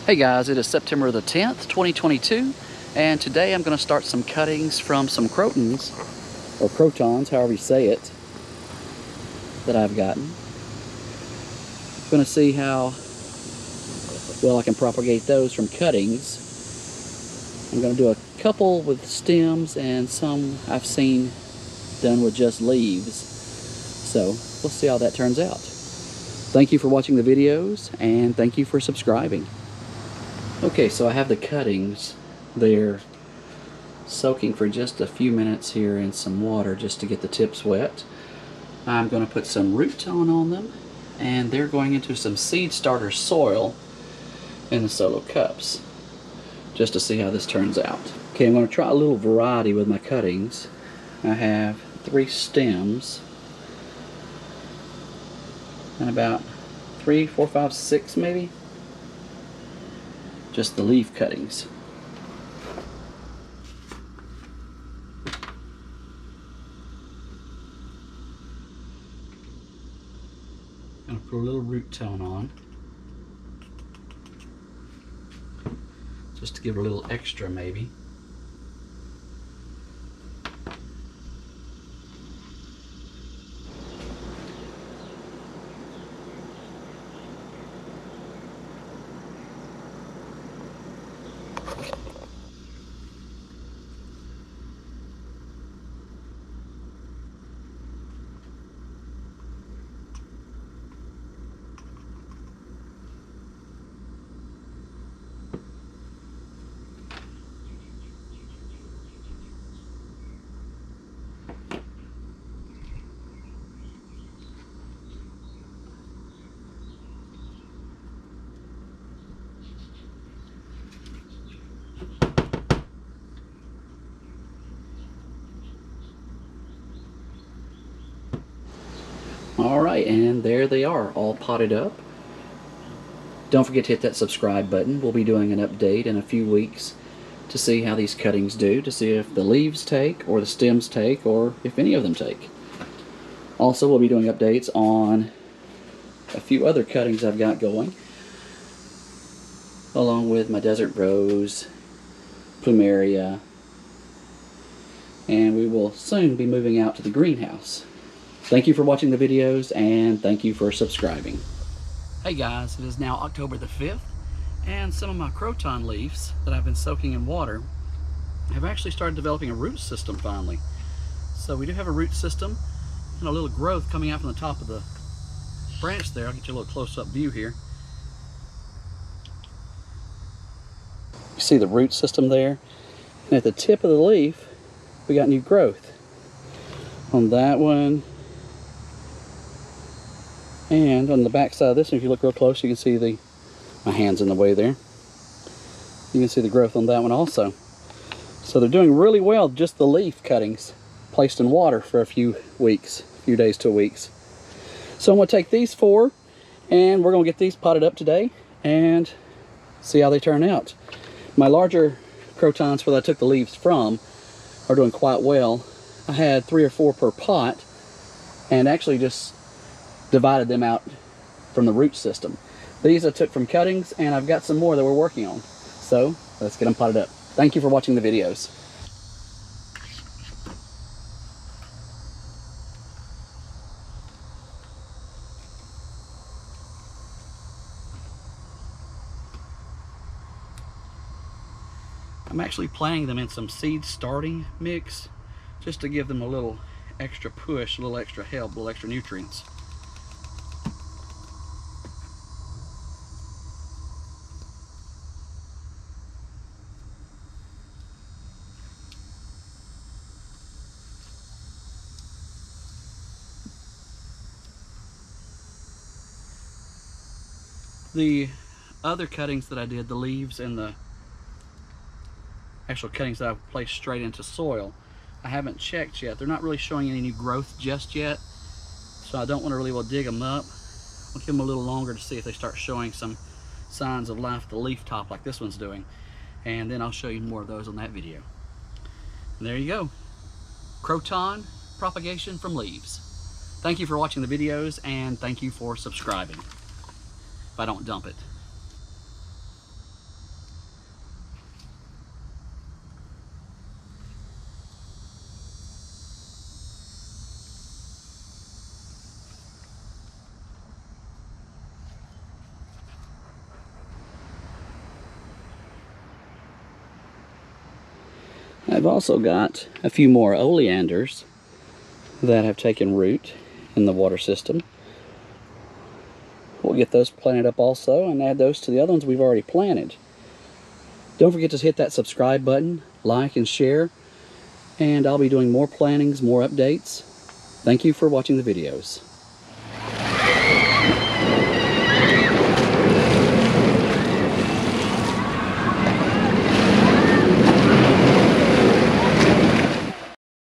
Hey guys, it is September the 10th, 2022, and today I'm going to start some cuttings from some crotons, or crotons, however you say it, that I've gotten. I'm going to see how well I can propagate those from cuttings. I'm going to do a couple with stems and some I've seen done with just leaves. So we'll see how that turns out. Thank you for watching the videos, and thank you for subscribing. Okay, so I have the cuttings. They're soaking for just a few minutes here in some water just to get the tips wet. I'm going to put some root tone on them, and they're going into some seed starter soil in the solo cups just to see how this turns out. Okay, I'm going to try a little variety with my cuttings. I have 3 stems and about 3, 4, 5, 6 maybe. Just the leaf cuttings. I'm going to put a little root tone on, just to give it a little extra maybe. Alright, and there they are, all potted up. Don't forget to hit that subscribe button. We'll be doing an update in a few weeks to see how these cuttings do, to see if the leaves take, or the stems take, or if any of them take. Also, we'll be doing updates on a few other cuttings I've got going, along with my desert rose, plumeria, and we will soon be moving out to the greenhouse. Thank you for watching the videos, and thank you for subscribing. Hey guys, it is now October the 5th, and some of my croton leaves that I've been soaking in water have actually started developing a root system finally. So we do have a root system and a little growth coming out from the top of the branch there. I'll get you a little close-up view here. You see the root system there? And at the tip of the leaf, we got new growth. On that one, and on the back side of this one, if you look real close, you can see my hand's in the way there. You can see the growth on that one also. So they're doing really well, just the leaf cuttings placed in water for a few days to weeks. So I'm going to take these 4, and we're going to get these potted up today and see how they turn out. My larger crotons where I took the leaves from are doing quite well. I had 3 or 4 per pot, and actually just divided them out from the root system. These I took from cuttings, and I've got some more that we're working on. So let's get them potted up. Thank you for watching the videos. I'm actually planting them in some seed starting mix just to give them a little extra push, a little extra help, a little extra nutrients. The other cuttings that I did, the leaves and the actual cuttings that I've placed straight into soil, I haven't checked yet. They're not really showing any new growth just yet, so I don't want to really dig them up. I'll give them a little longer to see if they start showing some signs of life at the leaf top like this one's doing, and then I'll show you more of those on that video. And there you go, Croton Propagation from leaves. Thank you for watching the videos, and thank you for subscribing if I don't dump it. I've also got a few more oleanders that have taken root in the water system. We'll get those planted up also and add those to the other ones we've already planted. Don't forget to hit that subscribe button, like and share, and I'll be doing more plantings, more updates. Thank you for watching the videos.